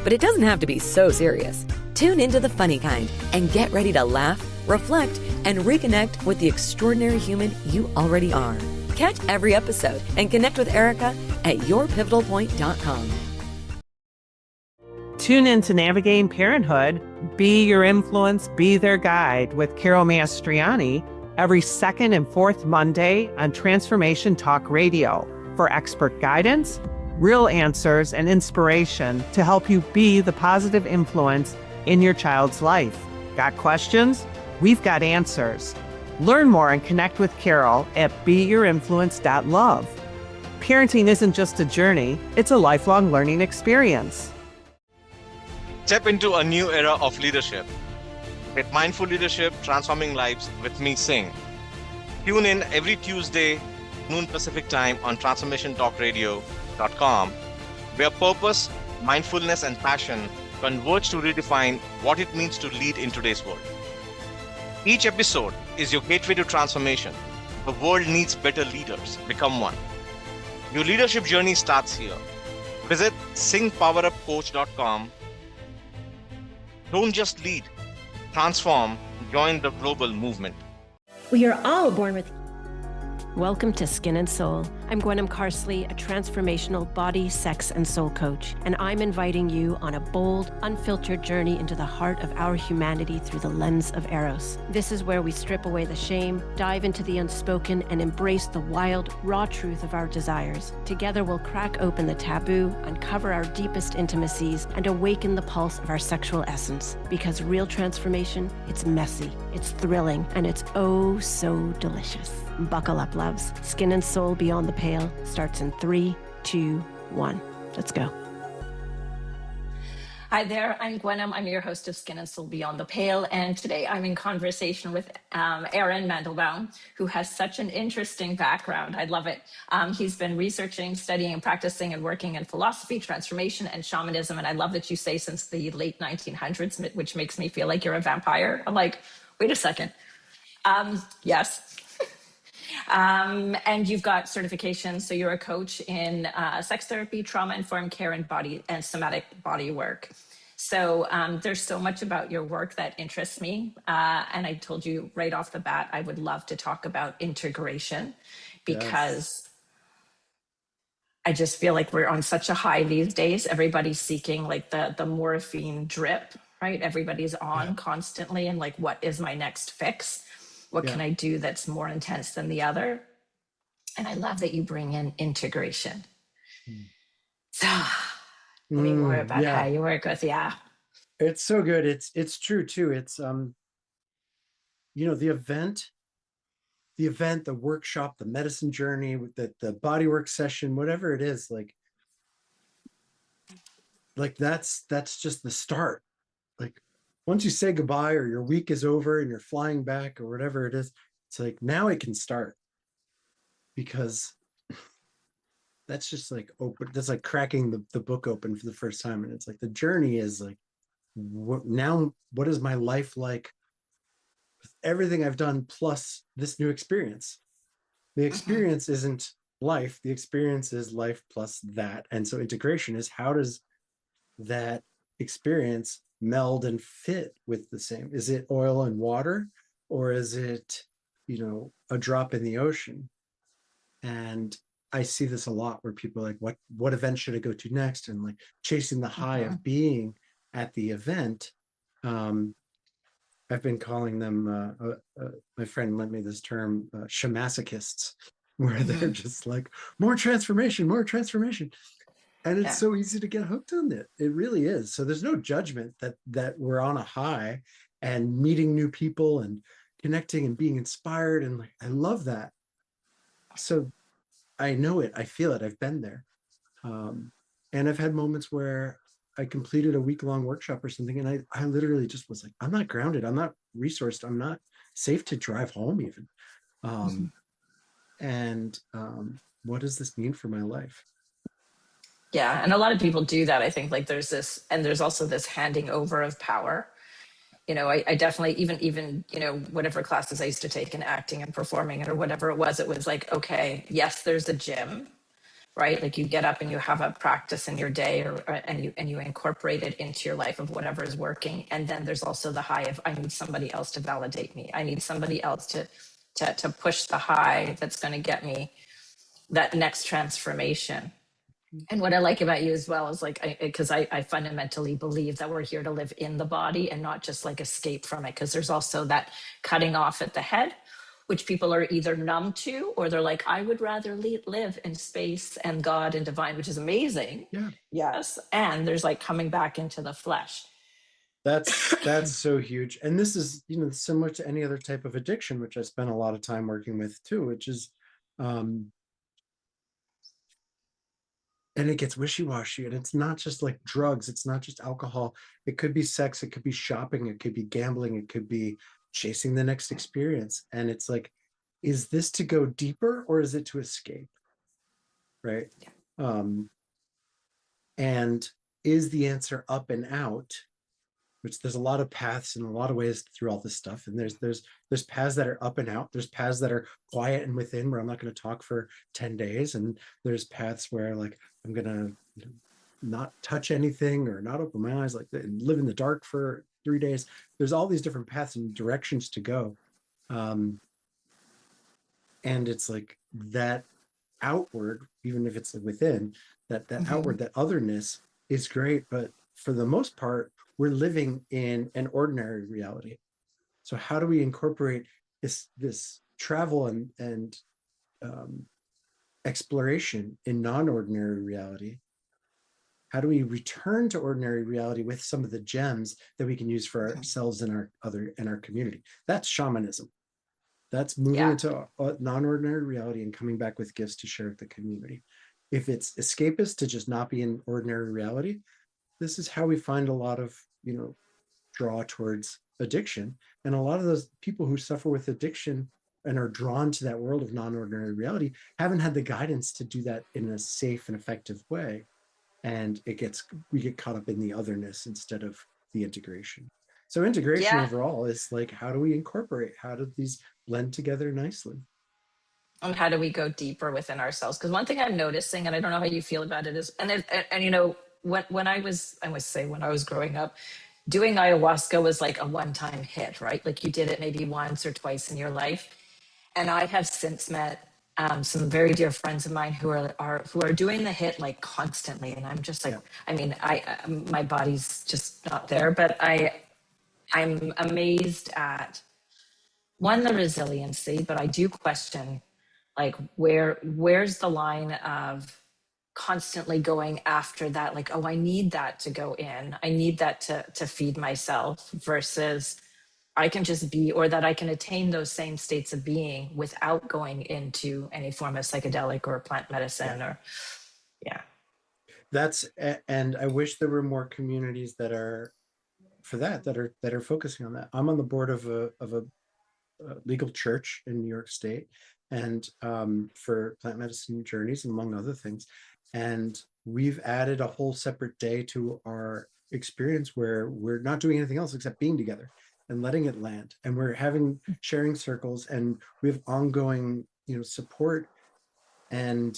but it doesn't have to be so serious. Tune into the funny kind and get ready to laugh, reflect, and reconnect with the extraordinary human you already are. Catch every episode and connect with Erica at yourpivotalpoint.com. Tune in to Navigating Parenthood, Be Your Influence, Be Their Guide with Carol Mastriani every second and fourth Monday on Transformation Talk Radio for expert guidance, real answers, and inspiration to help you be the positive influence in your child's life. Got questions? We've got answers. Learn more and connect with Carol at beyourinfluence.love. Parenting isn't just a journey, it's a lifelong learning experience. Step into a new era of leadership. Get mindful leadership, transforming lives with me, Singh. Tune in every Tuesday, noon Pacific time on transformationtalkradio.com, where purpose, mindfulness, and passion converge to redefine what it means to lead in today's world. Each episode is your gateway to transformation. The world needs better leaders. Become one. Your leadership journey starts here. Visit singhpowerupcoach.com. Don't just lead, transform, join the global movement. We are all born with. Welcome to Skin and Soul. I'm Gwenem Carsley, a transformational body, sex, and soul coach, and I'm inviting you on a bold, unfiltered journey into the heart of our humanity through the lens of Eros. This is where we strip away the shame, dive into the unspoken, and embrace the wild, raw truth of our desires. Together, we'll crack open the taboo, uncover our deepest intimacies, and awaken the pulse of our sexual essence. Because real transformation, it's messy, it's thrilling, and it's oh so delicious. Buckle up, loves. Skin and Soul Beyond the Pale starts in 3, 2, 1. Let's go. Hi there, I'm Gwenem. I'm your host of Skin and Soul Beyond the Pale. And today I'm in conversation with Aaron Mandelbaum, who has such an interesting background. I love it. He's been researching, studying, practicing, and working in philosophy, transformation, and shamanism. And I love that you say since the late 1900s, which makes me feel like you're a vampire. I'm like, wait a second. Yes. And you've got certifications. So you're a coach in sex therapy, trauma-informed care, and body and somatic body work. So there's so much about your work that interests me. And I told you right off the bat, I would love to talk about integration because I just feel like we're on such a high these days. Everybody's seeking like the morphine drip, right? Everybody's on constantly. And like, what is my next fix? What can I do that's more intense than the other? And I love that you bring in integration. So tell me more about how you work with, It's so good. It's true too. It's, the event, the workshop, the medicine journey, the bodywork session, whatever it is, like that's just the start. Like, once you say goodbye or your week is over and you're flying back or whatever it is, it's like, now it can start, because that's just like open. That's like cracking the book open for the first time. And it's like, the journey is like, what is my life like with everything I've done plus this new experience? The experience isn't life. The experience is life plus that. And so integration is, how does that experience meld and fit with the same? Is it oil and water, or is it, a drop in the ocean? And I see this a lot where people are like, what event should I go to next? And like chasing the high of being at the event. I've been calling them, my friend lent me this term, shamasochists, where they're just like, more transformation, more transformation. And it's so easy to get hooked on it. It really is. So there's no judgment that we're on a high and meeting new people and connecting and being inspired. And like, I love that. So I know it, I feel it, I've been there. And I've had moments where I completed a week-long workshop or something, and I literally just was like, I'm not grounded, I'm not resourced, I'm not safe to drive home even. What does this mean for my life? Yeah, and a lot of people do that. I think like there's this, and there's also this handing over of power. I definitely, even, whatever classes I used to take in acting and performing or whatever it was like, okay, yes, there's a gym, right? Like you get up and you have a practice in your day, and you incorporate it into your life of whatever is working. And then there's also the high of, I need somebody else to validate me. I need somebody else to push the high that's going to get me that next transformation. And what I like about you as well is like, because I fundamentally believe that we're here to live in the body and not just like escape from it. Because there's also that cutting off at the head, which people are either numb to, or they're like, I would rather live in space and God and divine, which is amazing. Yeah. Yes. And there's like coming back into the flesh. That's so huge. And this is, you know, similar to any other type of addiction, which I spent a lot of time working with too, which is, and it gets wishy-washy, and it's not just like drugs, it's not just alcohol, it could be sex, it could be shopping, it could be gambling, it could be chasing the next experience. And it's like, is this to go deeper or is it to escape? Right. And is the answer up and out, which there's a lot of paths and a lot of ways through all this stuff. And there's paths that are up and out. There's paths that are quiet and within, where I'm not going to talk for 10 days. And there's paths where like, I'm going to not touch anything or not open my eyes, like and live in the dark for 3 days. There's all these different paths and directions to go. And it's like that outward, even if it's within, that outward, that otherness is great. But for the most part, we're living in an ordinary reality. So how do we incorporate this travel and exploration in non-ordinary reality? How do we return to ordinary reality with some of the gems that we can use for ourselves and our community? That's shamanism. That's moving into a non-ordinary reality and coming back with gifts to share with the community. If it's escapist to just not be in ordinary reality, this is how we find a lot of, you know, draw towards addiction. And a lot of those people who suffer with addiction and are drawn to that world of non-ordinary reality haven't had the guidance to do that in a safe and effective way. And we get caught up in the otherness instead of the integration. So integration overall is like, how do we incorporate? How do these blend together nicely? And how do we go deeper within ourselves? Because one thing I'm noticing, and I don't know how you feel about it, is, and you know, when I was growing up, doing ayahuasca was like a one-time hit, right? Like you did it maybe once or twice in your life. And I have since met some very dear friends of mine who are doing the hit like constantly, and I'm just like, I mean, my body's just not there, but I'm amazed at one, the resiliency, but I do question like where's the line of constantly going after that, like, oh, I need that to go in, I need that to feed myself, versus I can just be, or that I can attain those same states of being without going into any form of psychedelic or plant medicine or and I wish there were more communities that are for that are focusing on that. I'm on the board of a legal church in New York State, and for plant medicine journeys, among other things. And we've added a whole separate day to our experience where we're not doing anything else except being together and letting it land. And we're having sharing circles, and we have ongoing, you know, support. And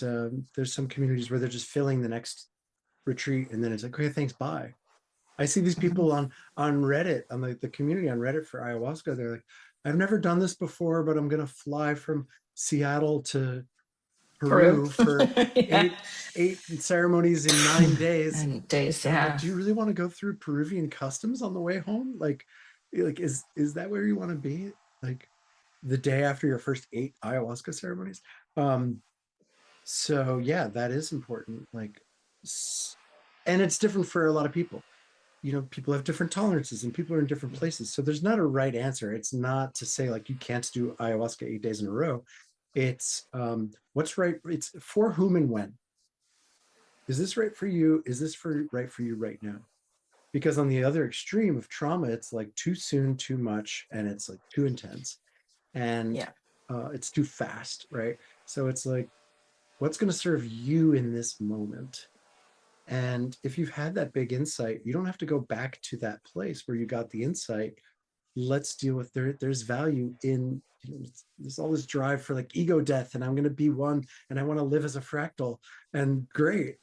there's some communities where they're just filling the next retreat, and then it's like, okay, thanks, bye. I see these people on Reddit, on the community on Reddit for ayahuasca. They're like, I've never done this before, but I'm going to fly from Seattle to Peru for eight ceremonies in 9 days. And days, like, do you really want to go through Peruvian customs on the way home? Like is that where you want to be? Like the day after your first 8 ayahuasca ceremonies? So yeah, that is important. Like, and it's different for a lot of people. You know, people have different tolerances and people are in different places. So there's not a right answer. It's not to say like you can't do ayahuasca 8 days in a row. It's what's right. It's for whom and when. Is this right for you? Is this right for you right now? Because on the other extreme of trauma, it's like too soon, too much, and it's like too intense, and it's too fast, right? So it's like, what's going to serve you in this moment? And if you've had that big insight, you don't have to go back to that place where you got the insight let's deal with there's value in, there's all this drive for like ego death, and I'm going to be one, and I want to live as a fractal, and great.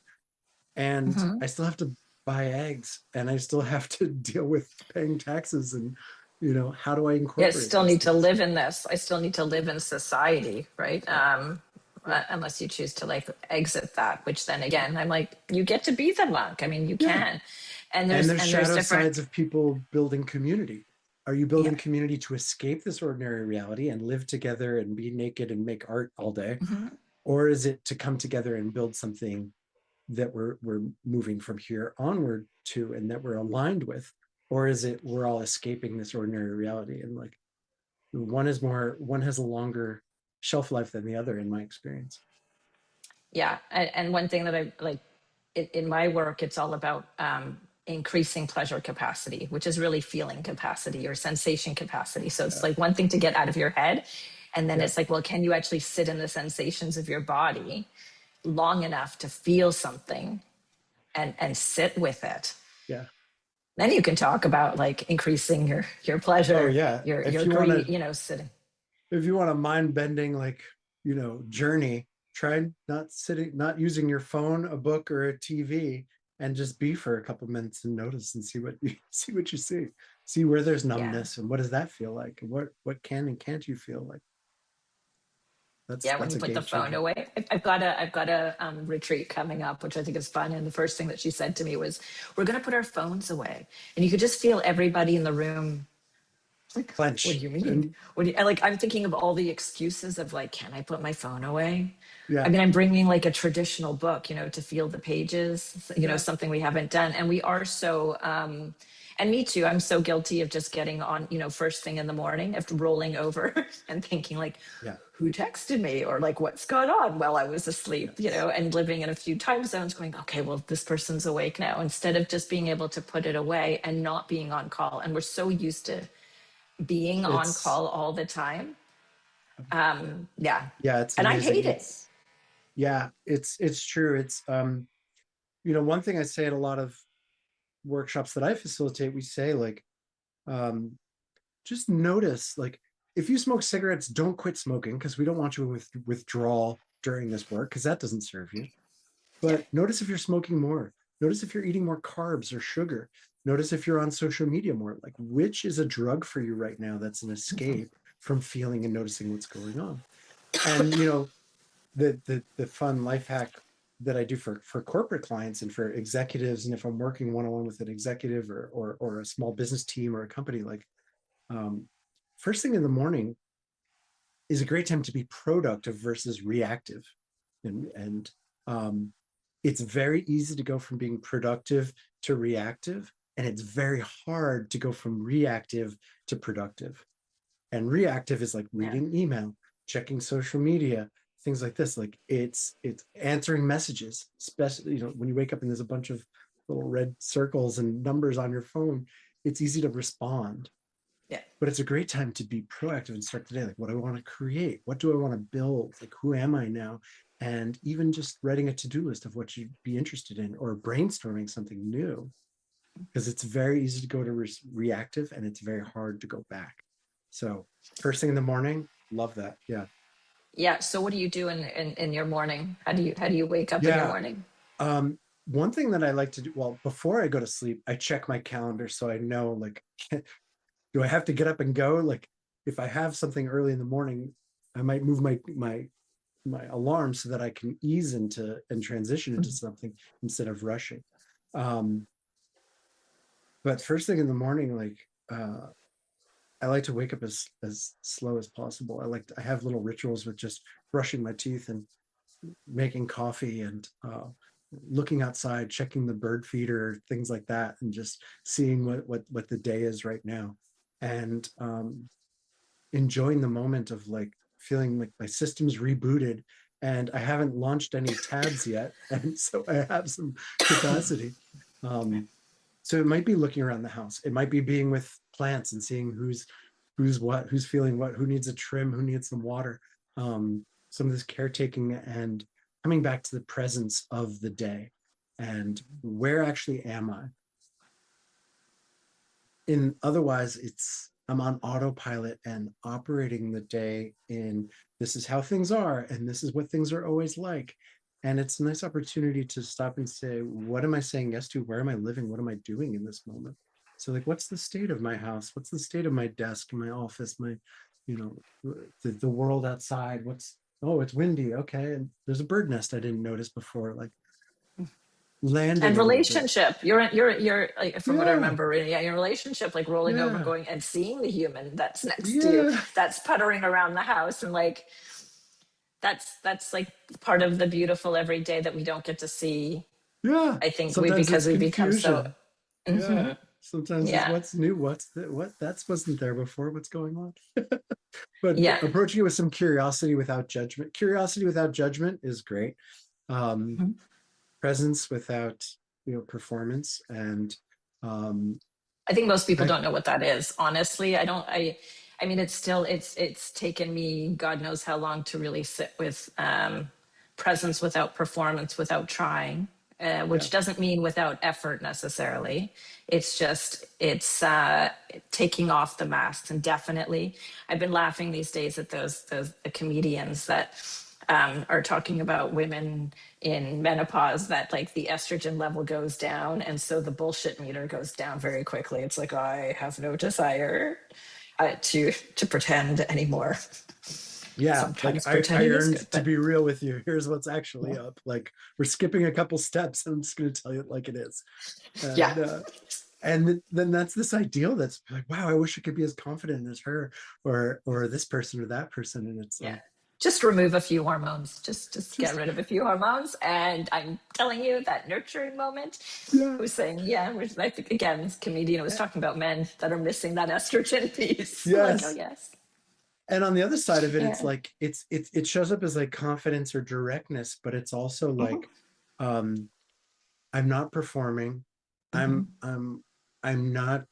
And I still have to buy eggs, and I still have to deal with paying taxes, and how do I Yeah, I incorporate still those need to things? live in this. I still need to live in society, right? Unless you choose to like exit that, which then again, I'm like, you get to be the monk. I mean, you Yeah. can. And And there's there's there's shadow different. sides of people building community. Are you Yeah. building community to escape this ordinary reality and live together and be naked and make art all day? Or is it to come together and build something that we're moving from here onward to, and that we're aligned with? Or is it we're all escaping this ordinary reality, and like one has a longer shelf life than the other, in my experience. Yeah, and one thing that I like in my work, it's all about increasing pleasure capacity, which is really feeling capacity or sensation capacity. So it's like one thing to get out of your head, and then Yeah. it's like, well, can you actually sit in the sensations of your body long enough to feel something and sit with it? Yeah. Then you can talk about like increasing your Oh pleasure, yeah. your greed, sitting. If you want a mind bending, like, journey, try not using your phone, a book, or a TV, and just be for a couple minutes and notice and see what you see where there's Yeah. numbness, and what does that feel like, and what can and can't you feel like. Yeah, when That's you a put the game phone changer. away. I've got a retreat coming up, which I think is fun. And the first thing that she said to me was, "We're going to put our phones away," and you could just feel everybody in the room. Like, what do Clench. you mean? And What do you, like? I'm thinking of all the excuses of like, can I put my phone away? I yeah. mean, I'm bringing like a traditional book, to feel the pages, Yeah. something we haven't done. And we are so, and me too, I'm so guilty of just getting on, first thing in the morning, after rolling over and thinking like, Yeah. who texted me, or like what's gone on while I was asleep, Yes. and living in a few time zones going, okay, well, this person's awake now, instead of just being able to put it away and not being on call. And we're so used to being on It's call all the time. Yeah. yeah, it's And I amazing. hate it. It's true. It's one thing I say at a lot of workshops that I facilitate, we say like, um, just notice, like, if you smoke cigarettes, don't quit smoking, because we don't want you with withdrawal during this work, because that doesn't serve you. Yeah. But notice if you're smoking more. Notice if you're eating more carbs or sugar. Notice if you're on social media more. Like, which is a drug for you right now that's an escape from feeling and noticing what's going on. And the fun life hack that I do for corporate clients and for executives, and if I'm working one-on-one with an executive or a small business team or a company, like, first thing in the morning is a great time to be productive versus reactive. And it's very easy to go from being productive to reactive, and it's very hard to go from reactive to productive. And reactive is like Yeah. reading email, checking social media, things like this. Like, it's answering messages, especially when you wake up and there's a bunch of little red circles and numbers on your phone. It's easy to respond. Yeah. But it's a great time to be proactive and start today. Like, what do I want to create? What do I want to build? Like, who am I now? And even just writing a to-do list of what you'd be interested in, or brainstorming something new, because it's very easy to go to reactive, and it's very hard to go back. So first thing in the morning, love that. Yeah. Yeah. So what do you do in your morning? How do you wake up in your Yeah. morning? One thing that I like to do, well, before I go to sleep, I check my calendar so I know, like, do I have to get up and go? Like, if I have something early in the morning, I might move my alarm so that I can ease into and transition into something instead of rushing. But first thing in the morning, like, I like to wake up as slow as possible. I have little rituals with just brushing my teeth and making coffee and looking outside, checking the bird feeder, things like that, and just seeing what the day is right now, and enjoying the moment of like feeling like my system's rebooted, and I haven't launched any tabs yet, and so I have some capacity. So it might be looking around the house. It might be being with plants and seeing who's feeling what, who needs a trim, who needs some water. Some of this caretaking and coming back to the presence of the day, and where actually am I? Otherwise, I'm on autopilot and operating the day in this is how things are, and this is what things are always like. And it's a nice opportunity to stop and say, what am I saying yes to? Where am I living? What am I doing in this moment? So like, what's the state of my house? What's the state of my desk, my office, my, the world outside? Oh, it's windy. Okay. And there's a bird nest I didn't notice before. Like landing And a little bit. relationship, you're like, from what I Yeah. remember, yeah, your relationship, like rolling over, Yeah. going and seeing the human that's next to you, Yeah. that's puttering around the house, and like that's like part of the beautiful everyday that we don't get to see. Yeah. I think Sometimes it's because we become so. confusion. Yeah. Mhm. Sometimes it's Yeah, what's new, what that's wasn't there before, what's going on. But yeah. approaching it with some curiosity without judgment. Curiosity without judgment is great. Mhm. Presence without performance. And I think most people I, don't know what that is. Honestly, I don't. I mean, it's taken me God knows how long to really sit with presence without performance, without trying, yeah, which doesn't mean without effort necessarily. It's just it's taking off the masks. And definitely, I've been laughing these days at those the comedians that are talking about women in menopause, that like the estrogen level goes down, and so the bullshit meter goes down very quickly. It's like, I have no desire to pretend anymore. yeah, like Sometimes I pretending is earned good, to but be real with you. Here's what's actually yeah. up. Like we're skipping a couple steps, and I'm just going to tell you it like it is. Yeah. And then that's this ideal that's like, wow, I wish I could be as confident as her, or this person or that person. And it's Yeah. like, Just remove a few hormones. Just get just rid of a few hormones. And I'm telling you, that nurturing moment, yeah. I was saying, yeah, which I think again, this comedian was talking about men that are missing that estrogen piece. I'm like, oh Yes. yes. And on the other side of it, it's Yeah. like it shows up as like confidence or directness, but it's also Mhm. like um I'm not performing. I'm Mhm. I'm I'm not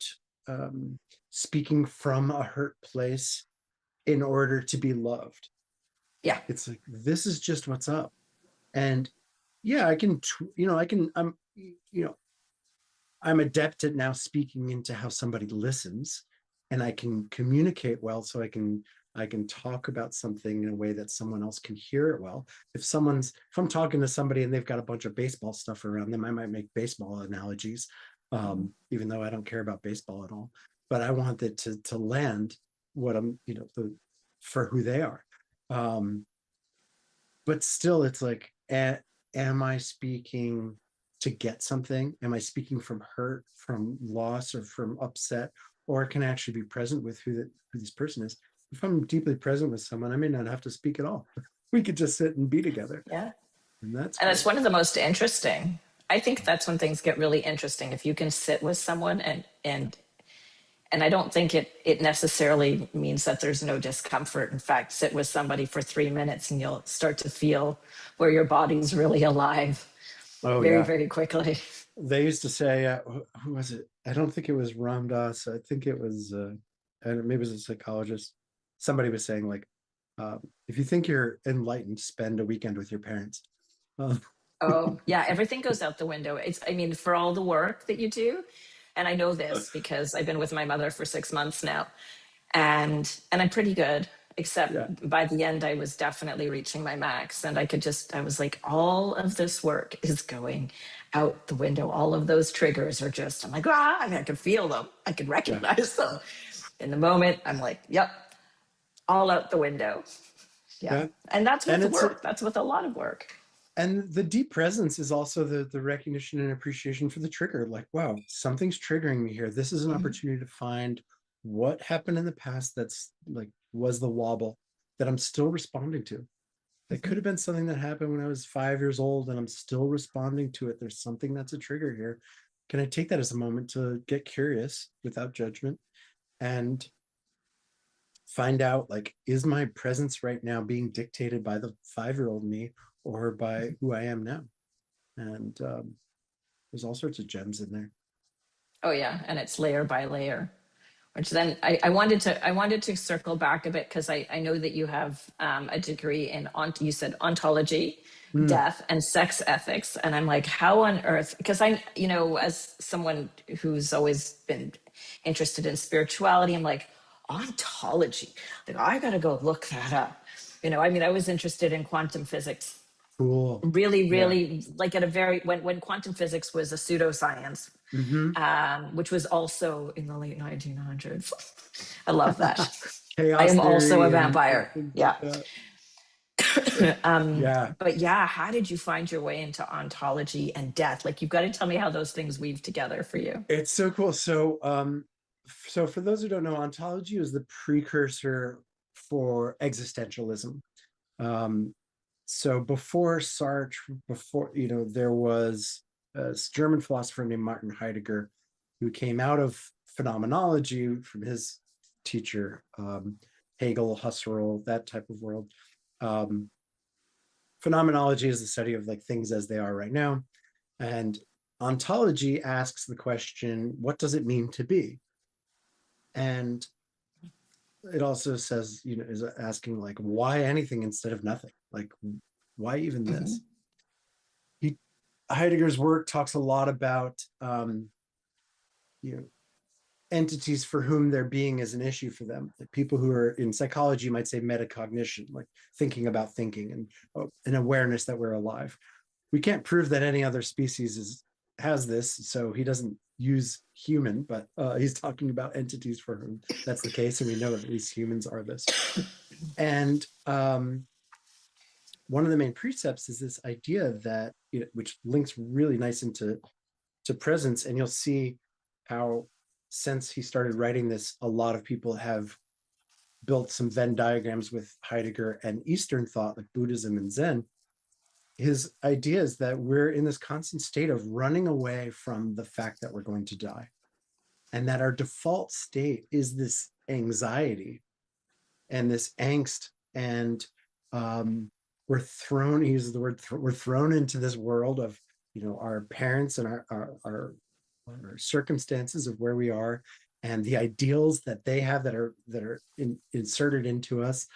um speaking from a hurt place in order to be loved. Yeah. It's like this is just what's up. And yeah, I can I can I'm adept at now speaking into how somebody listens, and I can communicate well, so I can talk about something in a way that someone else can hear it well. If I'm talking to somebody and they've got a bunch of baseball stuff around them, I might make baseball analogies, even though I don't care about baseball at all. But I want it to land what I'm, for who they are. Um, but still, it's like, am I speaking to get something? Am I speaking from hurt, from loss, or from upset? Or can I actually be present with who this person is? If I'm deeply present with someone, I may not have to speak at all. We could just sit and be together. Yeah. And that's And it's great. one of the most interesting. I think that's when things get really interesting. If you can sit with someone and I don't think it necessarily means that there's no discomfort. In fact, sit with somebody for 3 minutes and you'll start to feel where your body's really alive Oh, very, yeah. very quickly. They used to say, who was it? I don't think it was Ram Dass. I think it was, and maybe it was a psychologist. Somebody was saying, like, if you think you're enlightened, spend a weekend with your parents. Uh, Oh, yeah, everything goes out the window. I mean, for all the work that you do, and I know this because I've been with my mother for 6 months now, and I'm pretty good, yeah, except by the end I was definitely reaching my max, and I was like, all of this work is going out the window. All of those triggers are just, I'm like, I mean, I can feel them. I can yeah, recognize them. In the moment, I'm like, yep, all out the window. Yeah. yeah. And that's And with it's work. That's with a lot of work. and the deep presence is also the recognition and appreciation for the trigger. Like, wow, something's triggering me here. This is an Mhm. opportunity to find what happened in the past that's like was the wobble that I'm still responding to. It could Mhm. have been something that happened when I was 5 years old and I'm still responding to it. There's something that's a trigger here. Can I take that as a moment to get curious without judgment and find out, like, is my presence right now being dictated by the 5-year-old me or by who I am now? And there's all sorts of gems in there. Oh yeah, and it's layer by layer. Which then I wanted to circle back a bit because I know that you have a degree in you said ontology, Mm, death, and sex ethics, and I'm like, how on earth? Because as someone who's always been interested in spirituality, I'm like, ontology. Like, I got to go look that up. I mean, I was interested in quantum physics Cool. really, Yeah. really, like at a very, when quantum physics was a pseudoscience, which was also in the late 1900s. I love that. I Chaos am also a theory and vampire. things Yeah. like that. Yeah. But yeah, how did you find your way into ontology and death? Like, you've got to tell me how those things weave together for you. It's so cool. So for those who don't know, ontology is the precursor for existentialism. So before Sartre, there was a German philosopher named Martin Heidegger who came out of phenomenology from his teacher, Hegel, Husserl, that type of world. Phenomenology is the study of like things as they are right now. And ontology asks the question, what does it mean to be? And it also says, is asking like, why anything instead of nothing? Like, why even this? Heidegger's work talks a lot about, entities for whom their being is an issue for them. Like people who are in psychology might say metacognition, like thinking about thinking and an awareness that we're alive. We can't prove that any other species has this, so he doesn't use human, but he's talking about entities for whom that's the case, and we know that at least humans are this. And one of the main precepts is this idea that, which links really nice into presence, and you'll see how since he started writing this, a lot of people have built some Venn diagrams with Heidegger and Eastern thought, like Buddhism and Zen. His idea is that we're in this constant state of running away from the fact that we're going to die, and that our default state is this anxiety and this angst, and we're thrown, he uses the word, we're thrown into this world of, our parents and our circumstances of where we are, and the ideals that they have that are inserted into us.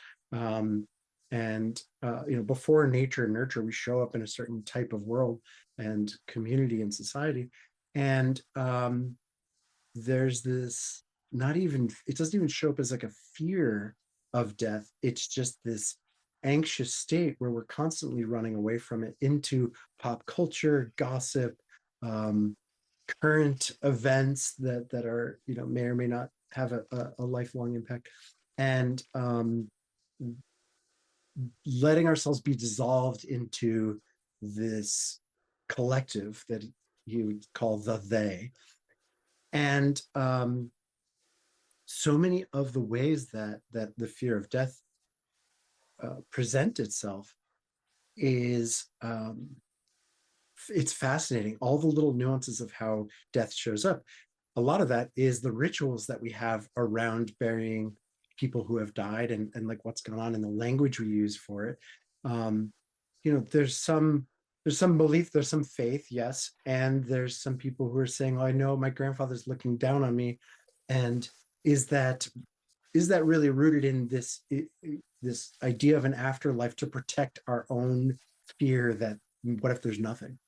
Before nature and nurture, we show up in a certain type of world and community and society. And there's this, it doesn't even show up as like a fear of death. It's just this anxious state where we're constantly running away from it into pop culture, gossip, current events that are, may or may not have a lifelong impact. And letting ourselves be dissolved into this collective that he would call the they. And so many of the ways that the fear of death present itself is it's fascinating. All the little nuances of how death shows up. A lot of that is the rituals that we have around burying people who have died, and like what's going on in the language we use for it. There's some belief, there's some faith, yes, and there's some people who are saying, oh, I know my grandfather's looking down on me. And is that really rooted in this idea of an afterlife to protect our own fear that what if there's nothing?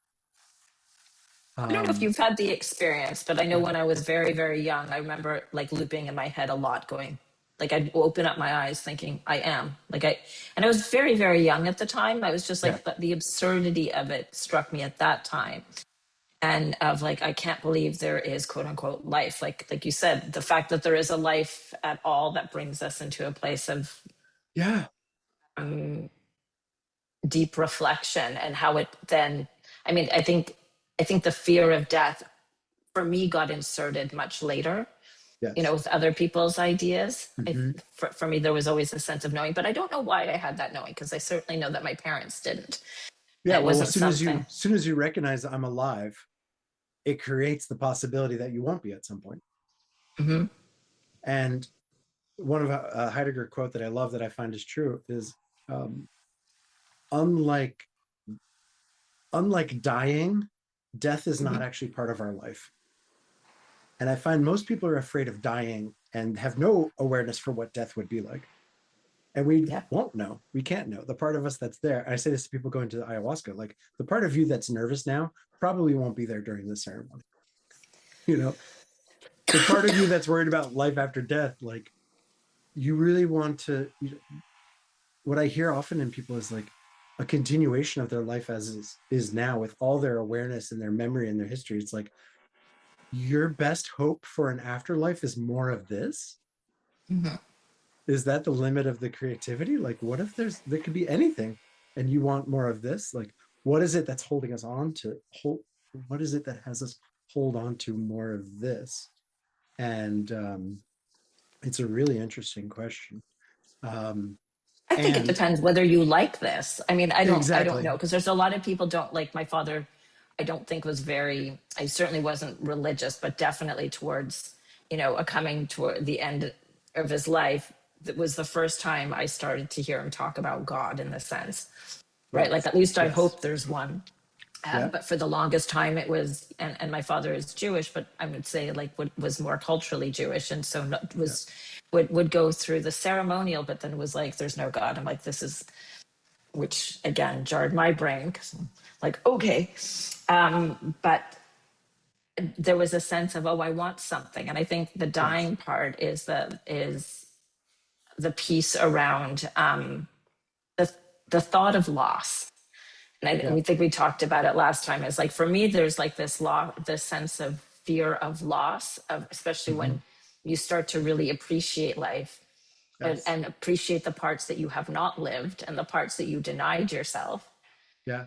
I don't know if you've had the experience, but I know when I was very, very young, I remember like looping in my head a lot, going, like I'd open up my eyes thinking, I am. And I was very, very young at the time. I was just like, the absurdity of it struck me at that time. And of like, I can't believe there is quote unquote life. Like you said, the fact that there is a life at all that brings us into a place of deep reflection, and how it then, I mean, I think the fear of death for me got inserted much later, with other people's ideas. For me, there was always a sense of knowing, but I don't know why I had that knowing, because I certainly know that my parents didn't. Yeah, well, as soon as you recognize that I'm alive, it creates the possibility that you won't be at some point. And one of a Heidegger quote that I love that I find is true is, unlike dying, death is not actually part of our life. And I find most people are afraid of dying and have no awareness for what death would be like. And we won't know. We can't know. The part of us that's there, and I say this to people going to ayahuasca, like the part of you that's nervous now probably won't be there during the ceremony. The part of you that's worried about life after death, like you really want to, what I hear often in people is like a continuation of their life as is now, with all their awareness and their memory and their history. It's like your best hope for an afterlife is more of this. Mhm. Is that the limit of the creativity? Like, what if there could be anything and you want more of this? Like, what is it that's holding us on to what is it that has us hold on to more of this? And it's a really interesting question. Um, I think it and depends whether you like this. I mean, I don't exactly. know, because there's a lot of people don't like. My father, I don't think was very, I certainly wasn't religious, but definitely towards, a coming toward the end of his life. That was the first time I started to hear him talk about God in the sense, right? Like, Yes. at least I Yes. hope there's one. Yeah. But for the longest time it was, and my father is Jewish, but I would say like what was more culturally Jewish, and so Yeah. would go through the ceremonial, but then was like, there's no God. I'm like, this is, which again jarred my brain, because I'm like, okay. But there was a sense of, oh, I want something. And I think the Yes. dying part is the piece around the the thought of loss. And Yeah. we think we talked about it last time. Is like, for me, there's like this sense of fear of loss, of especially Mhm. when you start to really appreciate life, Yes. and appreciate the parts that you have not lived and the parts that you denied yourself, Yeah.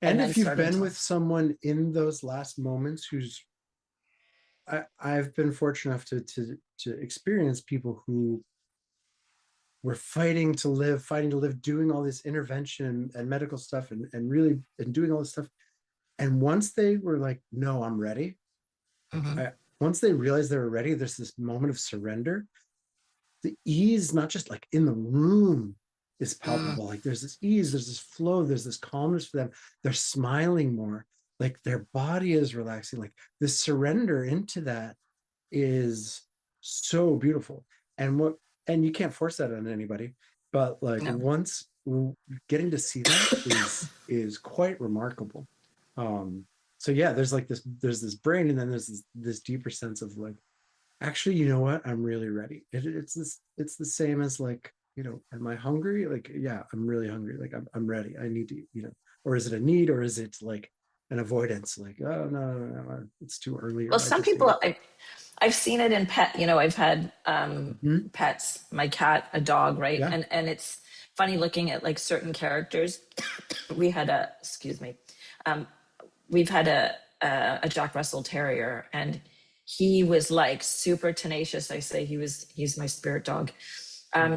and And then if you've starting been to. with someone in those last moments I've been fortunate enough to experience people who were fighting to live, doing all this intervention and medical stuff and really and doing all this stuff. And once they were like, no, I'm ready. Mhm. Once they realized they were ready, there's this moment of surrender. The ease, not just like in the room, is Mm. palpable. Like there's this ease, there's this flow, there's this calmness for them. They're smiling more, like their body is relaxing. Like this surrender into that is so beautiful. And you can't force that on anybody, but like No. once getting to see that is quite remarkable. um so yeah, there's this brain, and then there's this deeper sense of like, actually, you know what, I'm really ready. It's the same as like, am I hungry? Like, yeah, I'm really hungry. Like I'm ready. I need to, or is it a need, or is it like an avoidance? Like, oh no, it's too early, Well, or I some just people, ate. I've seen it in pet. I've had Mhm. pets, my cat, a dog, right? Yeah. And it's funny looking at like certain characters. We had a, excuse me, um, we've had a Jack Russell Terrier, and he was like super tenacious. I say he's my spirit dog.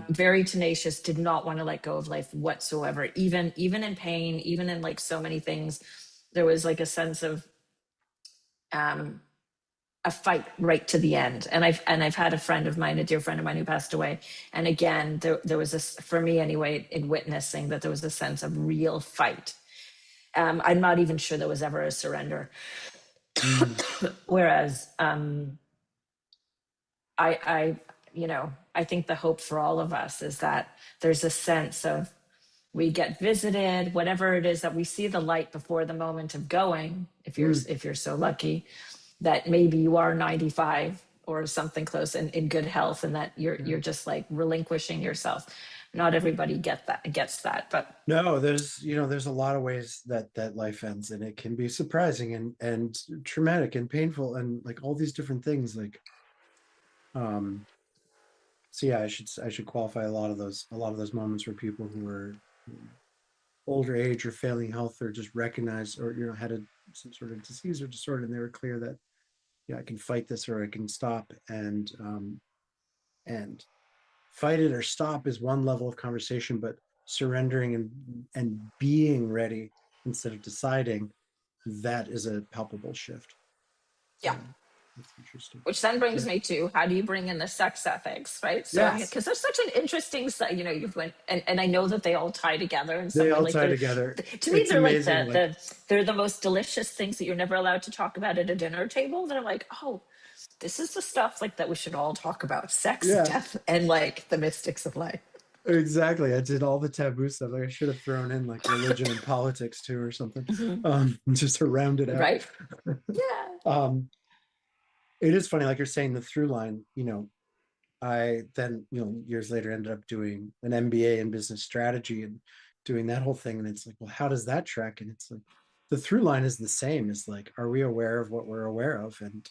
Very tenacious, did not want to let go of life whatsoever, even in pain, even in like so many things. There was like a sense of um, a fight right to the end. And I've had a friend of mine, a dear friend of mine, who passed away. And again, there was this, for me anyway, in witnessing that, there was a sense of real fight. I'm not even sure there was ever a surrender. Mm. Whereas I I think the hope for all of us is that there's a sense of, we get visited, whatever it is, that we see the light before the moment of going, Mm. if you're so lucky, that maybe you are 95 or something close, in good health, and that Yeah. you're just like relinquishing yourself. Not everybody gets that, but No, there's a lot of ways that life ends, and it can be surprising and traumatic and painful and like all these different things. Like, um, so yeah, I should qualify a lot of those moments where people who were older age or failing health, or just recognized, or had some sort of disease or disorder, and they were clear that, yeah, I can fight this, or I can stop. And fight it or stop is one level of conversation, but surrendering and being ready instead of deciding, that is a palpable shift. yeah. Yeah, that's interesting. Which then brings Yeah. me to, how do you bring in the sex ethics, right? So, Yes, because there's such an interesting, you've went, and I know that they all tie together in some they way. all Like, tie together. to me, It's they're like amazing. Like, they're the most delicious things that you're never allowed to talk about at a dinner table. That I'm like, oh, this is the stuff like that we should all talk about: sex, yeah, death, and like the mystics of life. exactly. I did all the taboo stuff. Like, I should have thrown in like religion and politics too, or something, Mhm. just to round it out. Right? Yeah. um, it is funny, like you're saying, the through line. I then, years later ended up doing an MBA in business strategy and doing that whole thing. And it's like, well, how does that track? And it's like, the through line is the same. Is like, are we aware of what we're aware of? And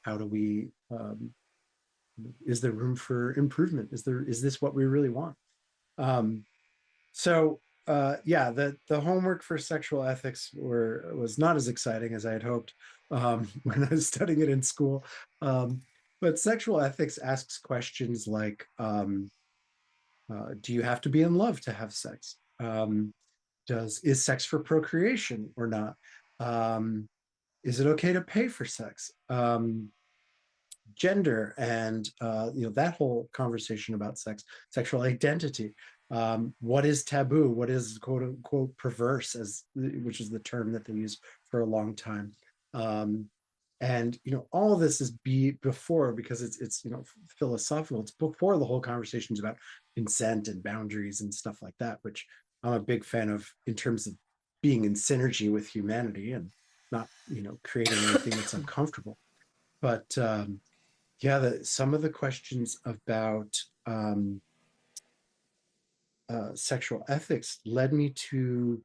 how do we, is there room for improvement? Is this what we really want? Um, so yeah, the homework for sexual ethics was not as exciting as I had hoped when I was studying it in school. But sexual ethics asks questions like, do you have to be in love to have sex? Is sex for procreation or not? Is it okay to pay for sex? Gender and that whole conversation about sex, sexual identity. What is taboo? What is quote unquote perverse, which is the term that they use for a long time. And all of this is before, because it's philosophical. It's before the whole conversations about consent and boundaries and stuff like that, which I'm a big fan of in terms of being in synergy with humanity and not creating anything that's uncomfortable. But yeah, some of the questions about sexual ethics led me to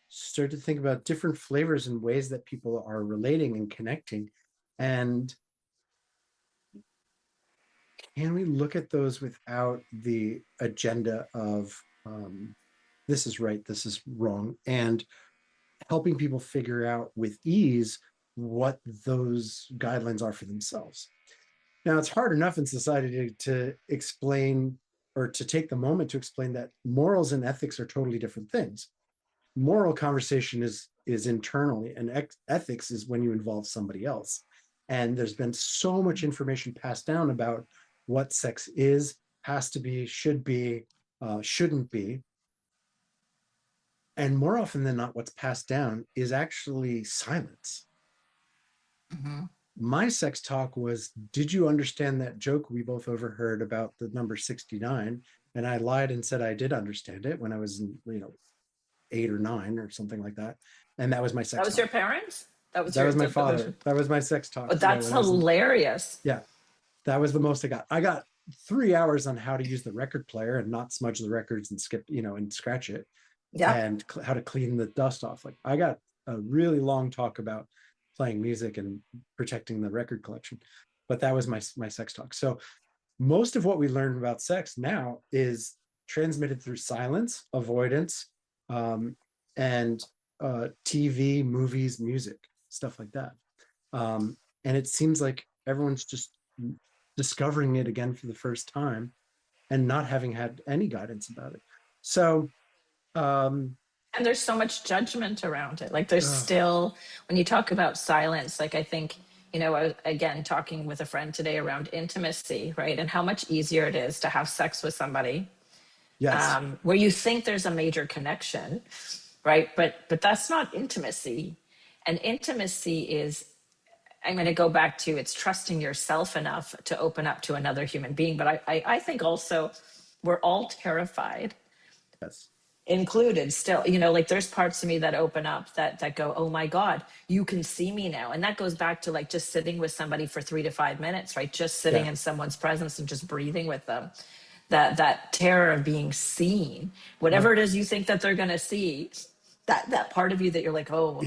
start to think about different flavors and ways that people are relating and connecting. And can we look at those without the agenda of this is right, this is wrong, and helping people figure out with ease what those guidelines are for themselves? Now, it's hard enough in society to explain, or to take the moment to explain, that morals and ethics are totally different things. Moral conversation is internally, and ethics is when you involve somebody else. And there's been so much information passed down about what sex is, has to be, should be, shouldn't be. And more often than not, what's passed down is actually silence. Mm-hmm. My sex talk was, did you understand that joke we both overheard about the number 69? And I lied and said I did understand it when I was in, 8 or 9 or something like that. And that was my sex That was talk. your parents? That was my father. That was my sex talk. Oh, that's hilarious. Yeah, that was the most I got. I got 3 hours on how to use the record player and not smudge the records and skip, and scratch it. Yeah. And how to clean the dust off. Like, I got a really long talk about playing music and protecting the record collection. But that was my sex talk. So most of what we learn about sex now is transmitted through silence, avoidance, and TV, movies, music, stuff like that. And it seems like everyone's just discovering it again for the first time and not having had any guidance about it. So, and there's so much judgment around it. Like, there's still, when you talk about silence, like, I think, I was, again, talking with a friend today around intimacy, right? And how much easier it is to have sex with somebody. yes. Where you think there's a major connection, right? But that's not intimacy. And intimacy is, I'm going to go back to, it's trusting yourself enough to open up to another human being. But I think also we're all terrified, Yes. included still, like, there's parts of me that open up that go, oh my God, you can see me now. And that goes back to, like, just sitting with somebody for 3 to 5 minutes, right? Just sitting in someone's presence and just breathing with them. That terror of being seen, whatever it is you think that they're going to see, that part of you that you're like, oh,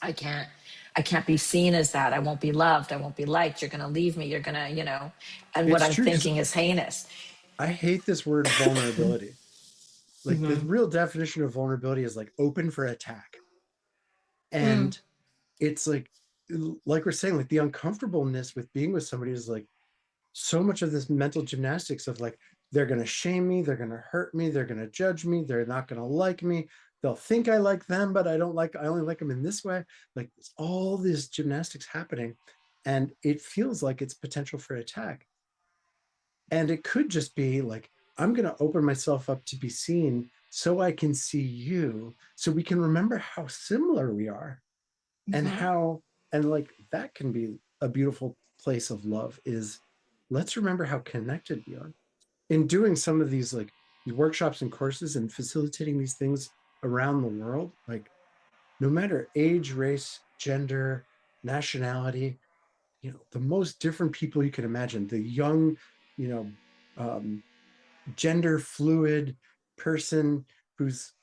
I can't be seen as that. I won't be loved. I won't be liked. You're going to leave me. You're going to, and what I'm thinking is heinous. I hate this word vulnerability. Like, the real definition of vulnerability is like open for attack. And it's like we're saying, like, the uncomfortableness with being with somebody is like so much of this mental gymnastics of like, they're going to shame me. They're going to hurt me. They're going to judge me. They're not going to like me. They'll think I like them, but I only like them in this way. Like, it's all this gymnastics happening, and it feels like it's potential for attack. And it could just be like, I'm going to open myself up to be seen so I can see you, so we can remember how similar we are. And like, that can be a beautiful place of love, is let's remember how connected we are. In doing some of these, like, these workshops and courses and facilitating these things around the world, like, no matter age, race, gender, nationality, the most different people you can imagine. The young, you know, gender fluid person who's,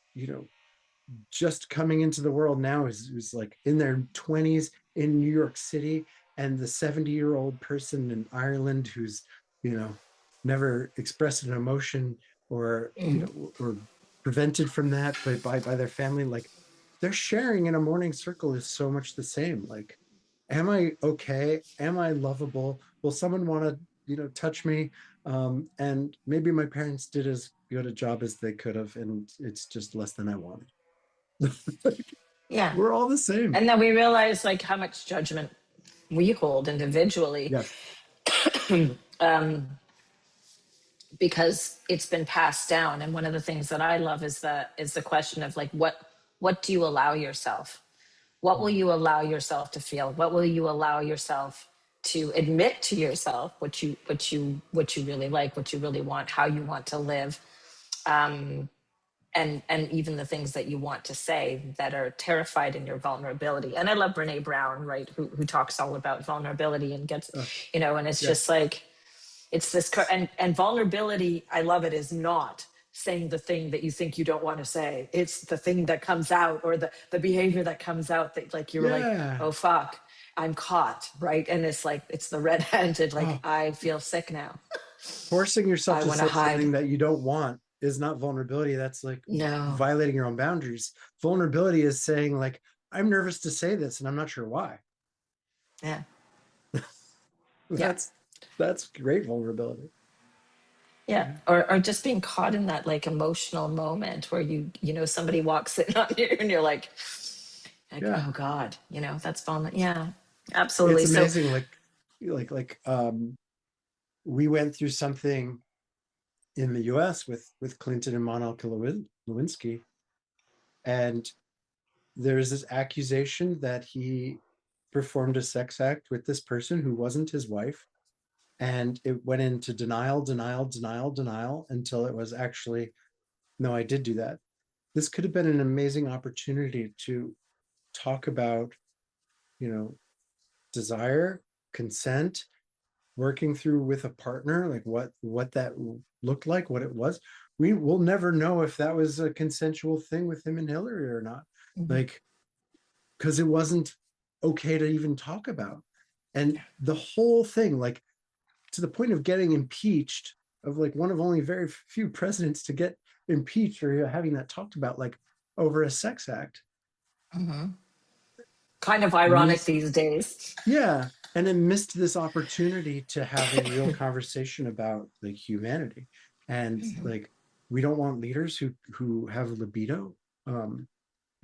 just coming into the world now, who's like in their 20s in New York City, and the 70-year-old person in Ireland who's, never expressed an emotion, or, or prevented from that by their family. Like, they're sharing in a morning circle is so much the same. Like, am I okay? Am I lovable? Will someone want to, touch me? And maybe my parents did as good a job as they could have, and it's just less than I wanted. Yeah. We're all the same. And then we realize like how much judgment we hold individually, Yeah. because it's been passed down. And one of the things that I love is the question of like, what do you allow yourself? What will you allow yourself to feel? What will you allow yourself to admit to yourself? What you really like, what you really want, how you want to live, and even the things that you want to say that are terrified in your vulnerability. And I love Brene Brown, right, who talks all about vulnerability and gets, and it's just like, it's this, and vulnerability, I love it, is not saying the thing that you think you don't want to say. It's the thing that comes out, or the behavior that comes out that like, you're like, oh, fuck, I'm caught, right? And it's like, it's the red-handed, like, I feel sick now. Forcing yourself I to want say to hide. something that you don't want is not vulnerability. That's like No. violating your own boundaries. Vulnerability is saying like, I'm nervous to say this and I'm not sure why. Yeah. That's great vulnerability. Yeah. Or just being caught in that like emotional moment where somebody walks in on you and you're like, Yeah. oh God, that's vulnerable. Yeah, absolutely. It's amazing. We went through something in the US with Clinton and Monica Lewinsky. And there's this accusation that he performed a sex act with this person who wasn't his wife. And it went into denial until it was actually, no, I did do that. This could have been an amazing opportunity to talk about, desire, consent, working through with a partner, like what that looked like, what it was. We will never know if that was a consensual thing with him and Hillary or not. Like, because it wasn't okay to even talk about. And the whole thing, like, to the point of getting impeached, of like one of only very few presidents to get impeached or having that talked about, like, over a sex act. Kind of ironic these days. Yeah. And it missed this opportunity to have a real conversation about like humanity. And like, we don't want leaders who have libido.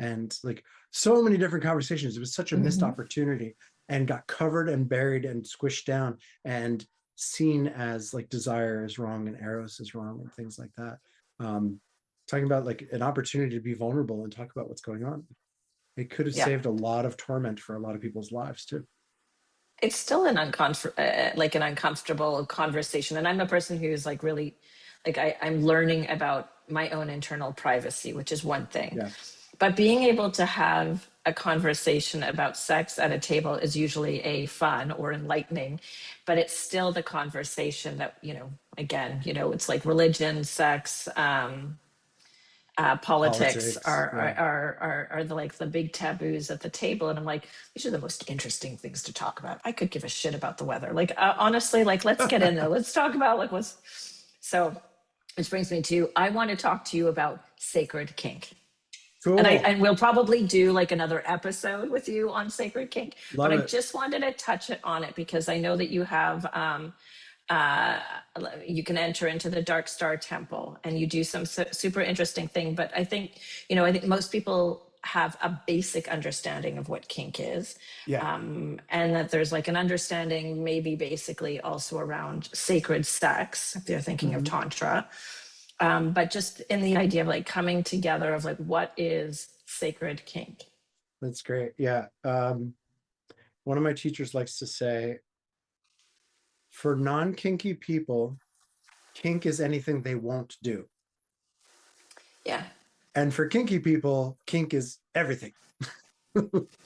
And like so many different conversations. It was such a missed opportunity, and got covered and buried and squished down and seen as like desire is wrong and eros is wrong and things like that. Talking about like an opportunity to be vulnerable and talk about what's going on. It could have saved a lot of torment for a lot of people's lives too. It's still an uncomfortable conversation. And I'm a person who's like really, like I'm learning about my own internal privacy, which is one thing. Yeah. But being able to have a conversation about sex at a table is usually a fun or enlightening, but it's still the conversation that, again, it's like religion, sex, politics are the like the big taboos at the table. And I'm like, these are the most interesting things to talk about. I could give a shit about the weather. Like, honestly, like, let's get in there. Let's talk about like so which brings me to, I want to talk to you about sacred kink. Cool. And we'll probably do like another episode with you on sacred kink. Love but it. I just wanted to touch on it because I know that you have, you can enter into the Dark Star Temple and you do some super interesting thing. But I think, I think most people have a basic understanding of what kink is. Yeah. And that there's like an understanding maybe basically also around sacred sex, if they're thinking of Tantra. But just in the idea of like coming together of like, what is sacred kink? That's great. Yeah. One of my teachers likes to say, for non-kinky people, kink is anything they won't do. Yeah. And for kinky people, kink is everything.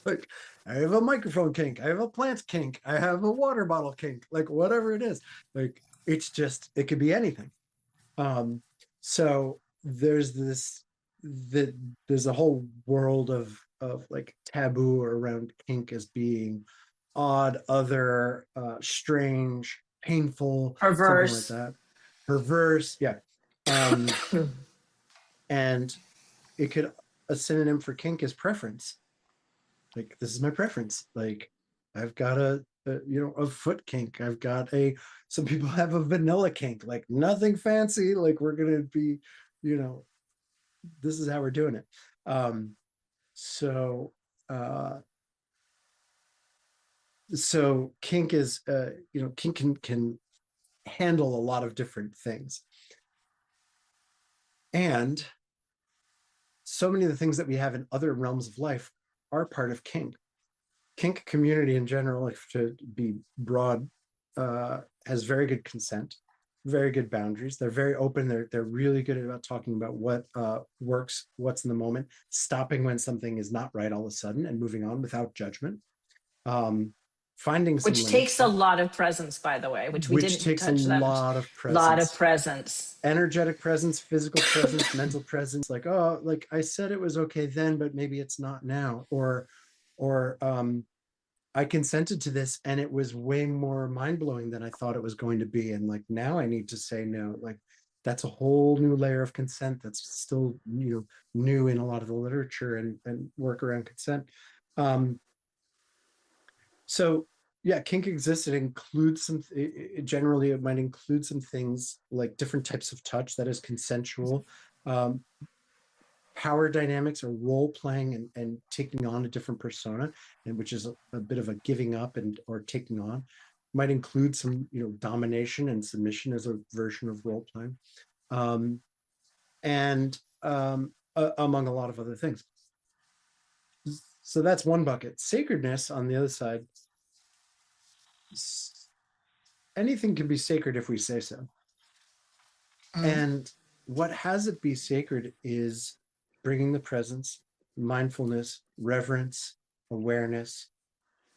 Like, I have a microphone kink, I have a plant kink, I have a water bottle kink, like whatever it is. Like, it's just, it could be anything. So there's there's a whole world of like taboo around kink as being odd, other, strange, painful, something like Perverse. that. Perverse, yeah. And it could, a synonym for kink is preference. Like, this is my preference. Like, I've got a foot kink. I've got some people have a vanilla kink, like nothing fancy. Like, we're going to be, this is how we're doing it. So, uh, so kink is, kink can handle a lot of different things. And so many of the things that we have in other realms of life are part of kink. Kink community in general, if to be broad, has very good consent, very good boundaries. They're very open. They're really good about talking about what works, what's in the moment, stopping when something is not right all of a sudden, and moving on without judgment. Finding some Which limits, takes a lot of presence, by the way, which we didn't takes touch a that. lot of presence. Lot of presence. Energetic presence, physical presence, mental presence. Like, oh, like I said it was okay then, but maybe it's not now. Or I consented to this and it was way more mind-blowing than I thought it was going to be. And like, now I need to say no. Like, that's a whole new layer of consent that's still, new in a lot of the literature and work around consent. So yeah, kink exists. It includes generally it might include some things like different types of touch that is consensual, power dynamics or role playing and taking on a different persona, and which is a bit of a giving up or taking on. Might include some, domination and submission as a version of role playing, and among a lot of other things. So that's one bucket. Sacredness on the other side. Anything can be sacred if we say so. And what has it be sacred is bringing the presence, mindfulness, reverence, awareness,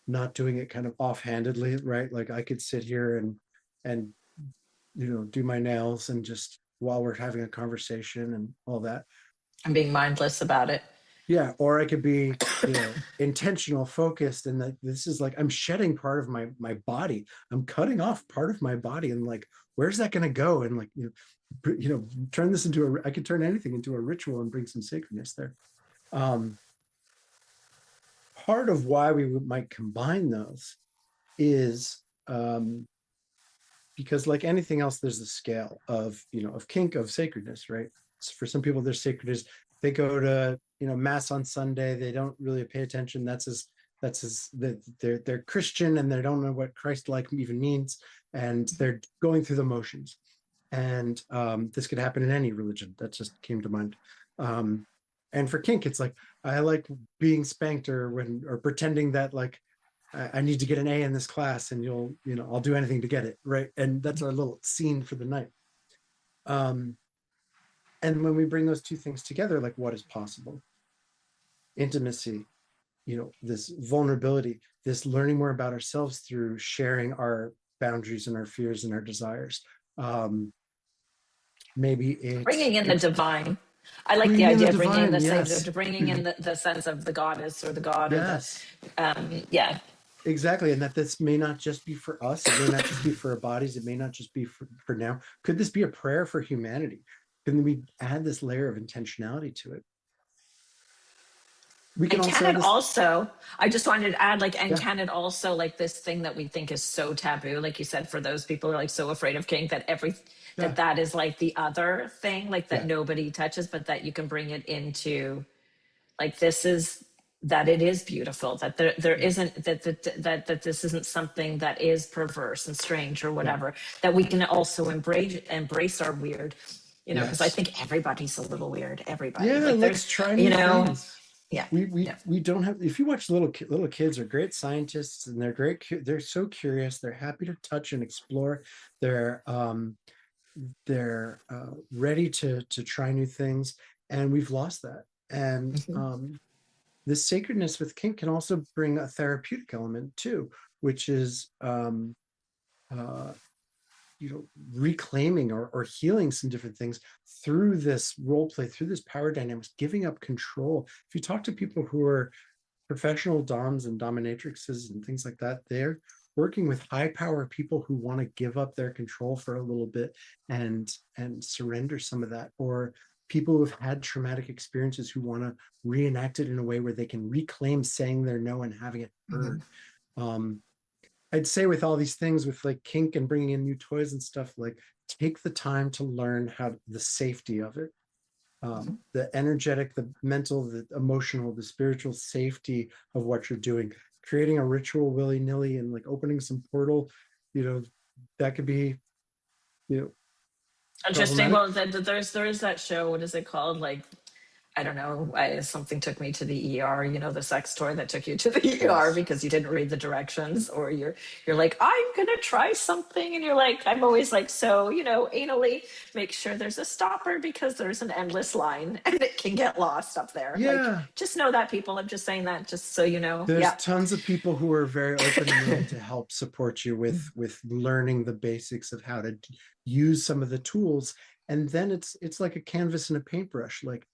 not doing it kind of offhandedly, right? Like, I could sit here and do my nails and just while we're having a conversation and all that. I'm being mindless about it. Yeah, or I could be, intentional, focused, and that this is like I'm shedding part of my body. I'm cutting off part of my body, and like, where's that going to go? And like, turn this into I could turn anything into a ritual and bring some sacredness there. Part of why we might combine those is because, like anything else, there's a scale of kink, of sacredness, right? So for some people, their sacred is they go to mass on Sunday. They don't really pay attention. They're Christian and they don't know what Christ-like even means, and they're going through the motions. And this could happen in any religion. That just came to mind. And for kink, it's like, I like being spanked or pretending that like I need to get an A in this class, and I'll do anything to get it, right? And that's our little scene for the night. And when we bring those two things together, like, what is possible? Intimacy, this vulnerability, this learning more about ourselves through sharing our boundaries and our fears and our desires. Maybe it's bringing in the divine. I like the idea of bringing in the yes. bringing in the sense of the goddess or the god. Yes. Or yeah. Exactly. And that this may not just be for us. It may not just be for our bodies. It may not just be for now. Could this be a prayer for humanity? Can we add this layer of intentionality to it? We can also I just wanted to add, like, and can it also, like, this thing that we think is so taboo, like you said, for those people who are like so afraid of kink that that is like the other thing, like that nobody touches, but that you can bring it into, like, that it is beautiful, that there isn't that this isn't something that is perverse and strange or whatever, that we can also embrace our weird, because I think everybody's a little weird. Everybody. Yeah, like, let's try new things. Yeah. We don't have, if you watch little kids are great scientists, and they're so curious, they're happy to touch and explore. They're ready to try new things, and we've lost that. And this sacredness with kink can also bring a therapeutic element too, which is reclaiming or healing some different things through this role play, through this power dynamics, giving up control. If you talk to people who are professional doms and dominatrixes and things like that, they're working with high power people who want to give up their control for a little bit and surrender some of that, or people who've had traumatic experiences who want to reenact it in a way where they can reclaim saying their no and having it heard. I'd say with all these things, with like kink and bringing in new toys and stuff, like take the time to learn how the safety of it, the energetic, the mental, the emotional, the spiritual safety of what you're doing. Creating a ritual willy-nilly and like opening some portal, that could be, Interesting. problematic. Well, there is that show. What is it called? Like, I don't know. Something took me to the ER. The sex toy that took you to the ER Yes. because you didn't read the directions, or you're like, I'm gonna try something, and you're like, I'm always like, so anally make sure there's a stopper because there's an endless line and it can get lost up there. Like, Yeah. just know that, people. I'm just saying that just so you know. There's Yeah. tons of people who are very open and willing to help support you with learning the basics of how to use some of the tools. And then it's like a canvas and a paintbrush. Like,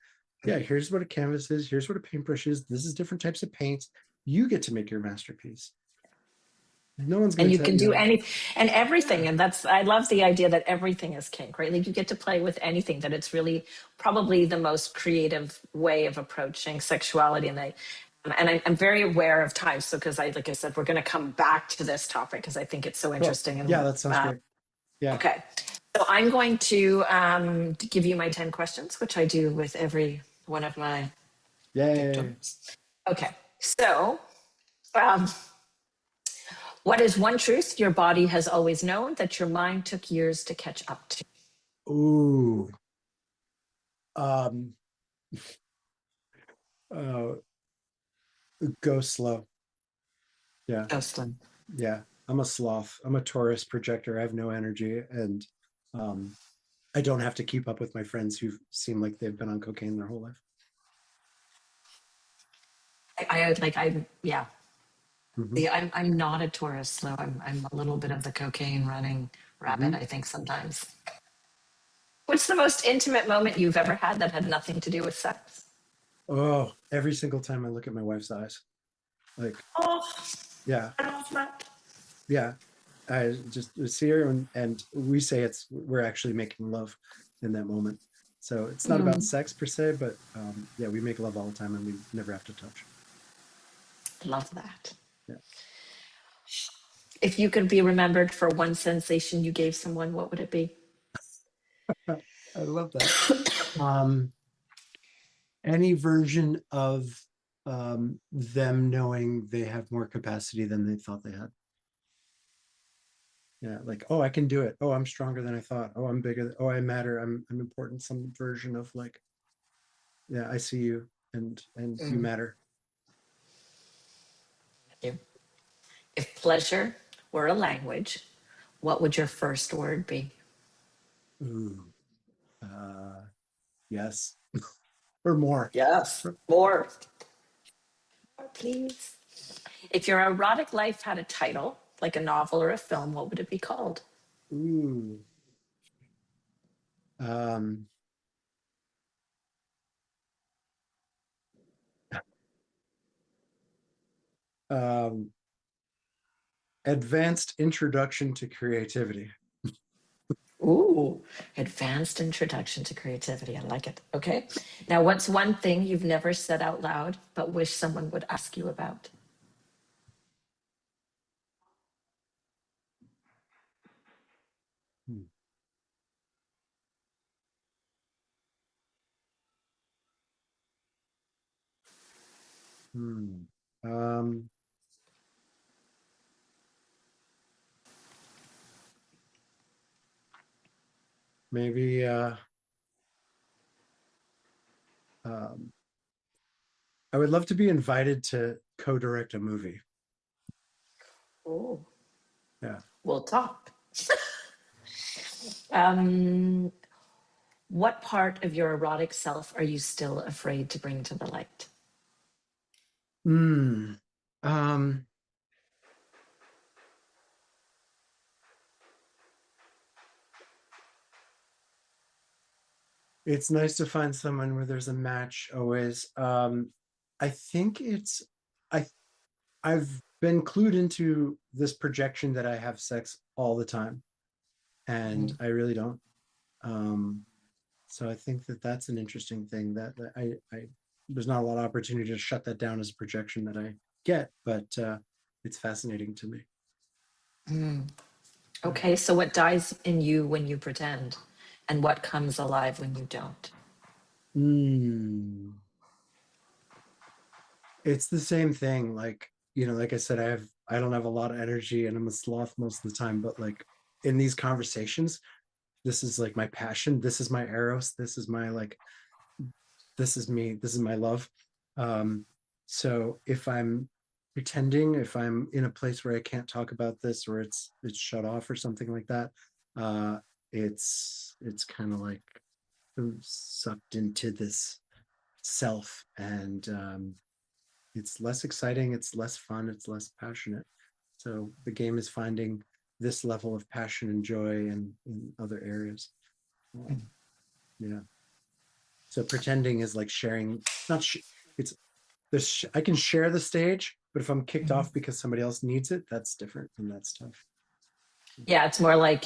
yeah, here's what a canvas is, here's what a paintbrush is, this is different types of paints. You get to make your masterpiece. No one's going And to you tell can you do how. any and everything. Yeah. And I love the idea that everything is kink, right? Like, you get to play with anything, that it's really probably the most creative way of approaching sexuality. And I'm very aware of time. So, because like I said, we're going to come back to this topic because I think it's so Cool. interesting. Yeah, And that sounds great. Yeah. okay. So I'm going to give you my 10 questions, which I do with every one of my Yay. victims. Okay. So, um, what is one truth your body has always known that your mind took years to catch up to? Ooh. Um uh Go slow. Yeah. Ghostland. Yeah. I'm a sloth. I'm a Taurus projector. I have no energy, and I don't have to keep up with my friends who seem like they've been on cocaine their whole life. Yeah. Mhm. See, I'm not a Taurus, so I'm a little bit of the cocaine running rabbit, Mhm. I think, sometimes. What's the most intimate moment you've ever had that had nothing to do with sex? Oh, every single time I look at my wife's eyes, like, Oh, yeah, I love that. yeah. I just see her, and we say we're actually making love in that moment. So it's not about sex per se, but yeah, we make love all the time and we never have to touch. Love that. Yeah. If you could be remembered for one sensation you gave someone, what would it be? I love that. Any version of them knowing they have more capacity than they thought they had. Yeah, like, oh, I can do it. Oh, I'm stronger than I thought. Oh, I'm bigger. Oh, I matter. I'm important. Some version of like, yeah, I see you, and you matter. You. If pleasure were a language, what would your first word be? Ooh, yes, or more. Yes. More. More, please. If your erotic life had a title, like a novel or a film, what would it be called? Ooh, um, um, advanced introduction to creativity. Ooh, advanced introduction to creativity. I like it. Okay. Now, what's one thing you've never said out loud but wish someone would ask you about? Hmm. Hmm. Um, maybe um, I would love to be invited to co-direct a movie. Oh, Yeah. we'll talk. Um, what part of your erotic self are you still afraid to bring to the light? Mm, um, it's nice to find someone where there's a match always. I think I I've been clued into this projection that I have sex all the time, and I really don't. Um, so I think that that's an interesting thing that I there's not a lot of opportunity to shut that down as a projection that I get, but it's fascinating to me. Okay, so what dies in you when you pretend, and what comes alive when you don't? Mm. It's the same thing. Like, like I said, I don't have a lot of energy and I'm a sloth most of the time, but like in these conversations, this is like my passion. This is my eros. This is my like, this is me. This is my love. Um, so if I'm pretending, if I'm in a place where I can't talk about this or it's shut off or something like that, uh, it's kind of like sucked into this self and it's less exciting, it's less fun, it's less passionate. So the game is finding this level of passion and joy in other areas. Yeah. So pretending is like sharing, not it's this. I can share the stage, but if I'm kicked off because somebody else needs it, that's different, and that's tough. Yeah, it's more like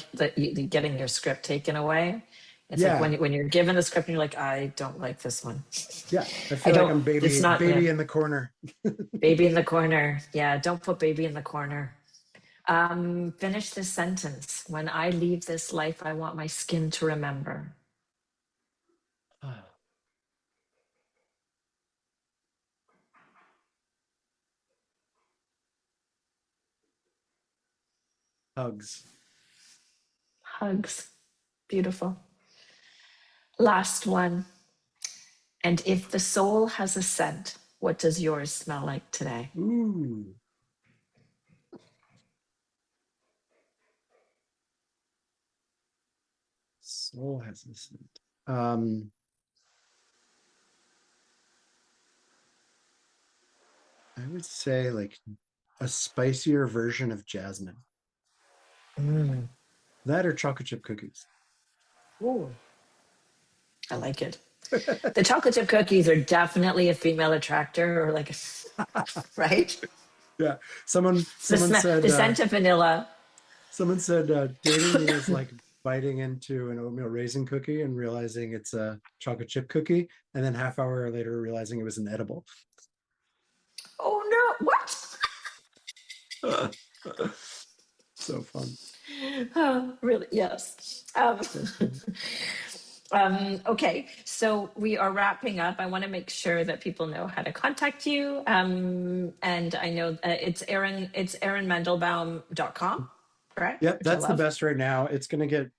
getting your script taken away. It's like Yeah, when you're given the script and you're like, I don't like this one. yeah. I I feel like don't. I'm It's not baby in the corner. baby in the corner. Yeah, don't put baby in the corner. Finish this sentence. When I leave this life, I want my skin to remember. Hugs. Hugs. Beautiful. Last one. And if the soul has a scent, what does yours smell like today? Ooh. Soul has a scent. I would say like a spicier version of jasmine. That or chocolate chip cookies. Ooh, I like it. The chocolate chip cookies are definitely a female attractor, or like, right? Yeah. Someone The said scent of vanilla. dating me is like biting into an oatmeal raisin cookie and realizing it's a chocolate chip cookie, and then half hour later realizing it was an edible. Oh no! What? So fun. Oh, really? Yes. So fun. Okay, so we are wrapping up. I want to make sure that people know how to contact you. And I know it's erinmendelbaum.com, correct? Yep, Which I that's the love. best right now. It's going to get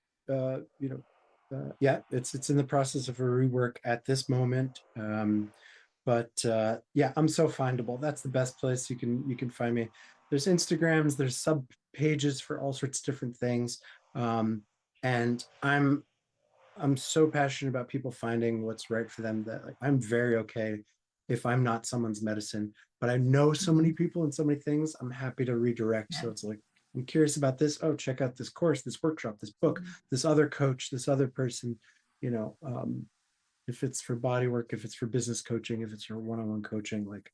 yeah, it's in the process of a rework at this moment. But yeah, I'm so findable. That's the best place you can find me. There's Instagrams, there's sub pages for all sorts of different things. And I'm so passionate about people finding what's right for them that like I'm very okay if I'm not someone's medicine, but I know so many people and so many things. I'm happy to redirect. So it's like, I'm curious about this. Oh, check out this course, this workshop, this book, this other coach, this other person, you know, if it's for body work, if it's for business coaching, if it's for one-on-one coaching, like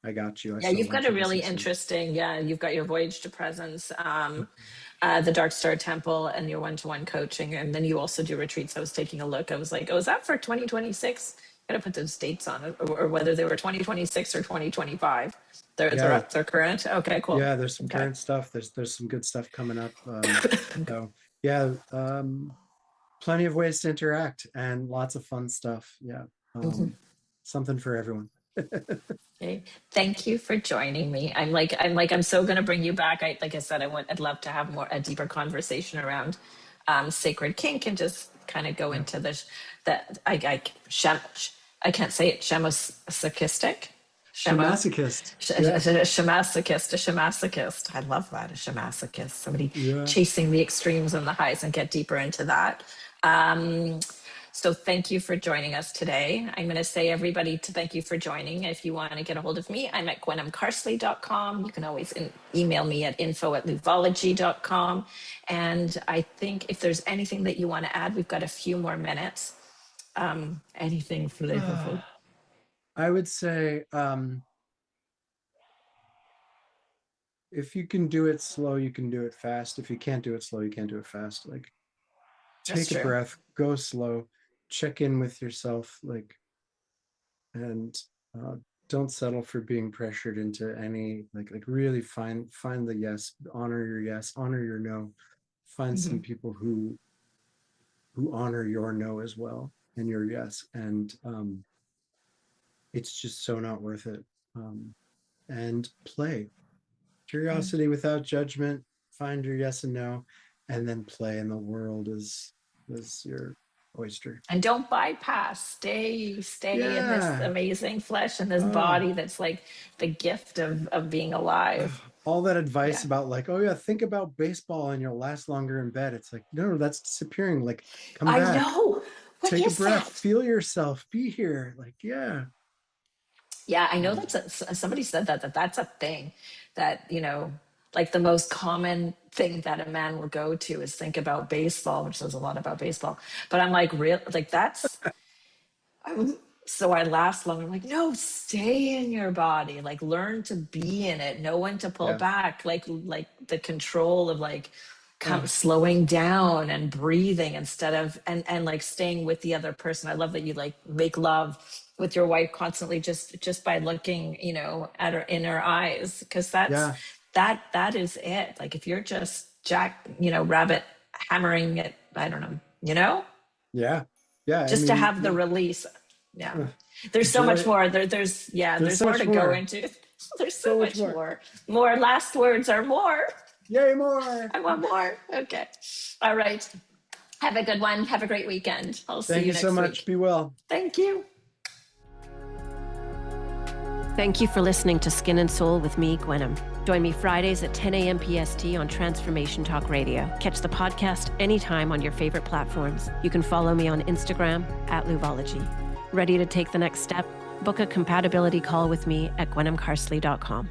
I got you. I Yeah, so you've got want a you to really succeed. interesting, yeah, you've got your Voyage to Presence, the Dark Star Temple, and your one-to-one coaching. And then you also do retreats. I was taking a look. I was like, oh, is that for 2026? Gotta put those dates on it, or whether they were 2026 or 2025. Yeah, They're current. Okay, cool. yeah, there's some Okay. current stuff. There's some good stuff coming up. So yeah, plenty of ways to interact and lots of fun stuff. Yeah. Something for everyone. Okay. Thank you for joining me. I'm so going to bring you back. Like I said, I'd love to have a deeper conversation around sacred kink and just kind of go Yeah. into I can't say it, shemasochistic. Shamasochist. Yeah. A shamasochist. I love that, a shamasochist. Somebody Yeah. chasing the extremes and the highs, and get deeper into that. Um, So thank you for joining us today. I'm going to say everybody to thank you for joining. If you want to get a hold of me, I'm at gwenamcarsley.com. You can always email me at info@luvology.com. And I think if there's anything that you want to add, we've got a few more minutes. Anything flavorful? I would say, if you can do it slow, you can do it fast. If you can't do it slow, you can't do it fast. Like, take a breath, go slow, check in with yourself, like, and don't settle for being pressured into any, like really find the yes, honor your yes, honor your no. Find some people who honor your no as well and your yes, and it's just so not worth it. And play. Curiosity without judgment, find your yes and no, and then play, and the world is your oyster. And don't bypass. Stay in this amazing flesh and this body that's like the gift of being alive. All that advice about like, oh yeah, think about baseball and you'll last longer in bed. It's like, no, that's disappearing. Like, come back. I know. What take a is breath, that? feel yourself, be here. Like, yeah. Yeah, I know somebody said that's a thing that, like the most common thing that a man will go to is think about baseball, which says a lot about baseball. But I'm like, real, like so I last long. I'm like, no, stay in your body, like learn to be in it, know when to pull back, like the control of like slowing down and breathing instead of, and like staying with the other person. I love that you like make love with your wife constantly just by looking, at her in her eyes. Cause that is it. Like if you're just rabbit hammering it, I don't know, Yeah. Yeah. Just to have the release. Yeah. There's so much more. There's so more to go into. There's so much more. More last words are more. Yay, more. I want more. Okay. All right. Have a good one. Have a great weekend. I'll see you next week. Thank you so much. Be well. Thank you. Thank you for listening to Skin and Soul with me, Gwenam. Join me Fridays at 10 a.m. PST on Transformation Talk Radio. Catch the podcast anytime on your favorite platforms. You can follow me on Instagram at Luvology. Ready to take the next step? Book a compatibility call with me at gwenamcarsley.com.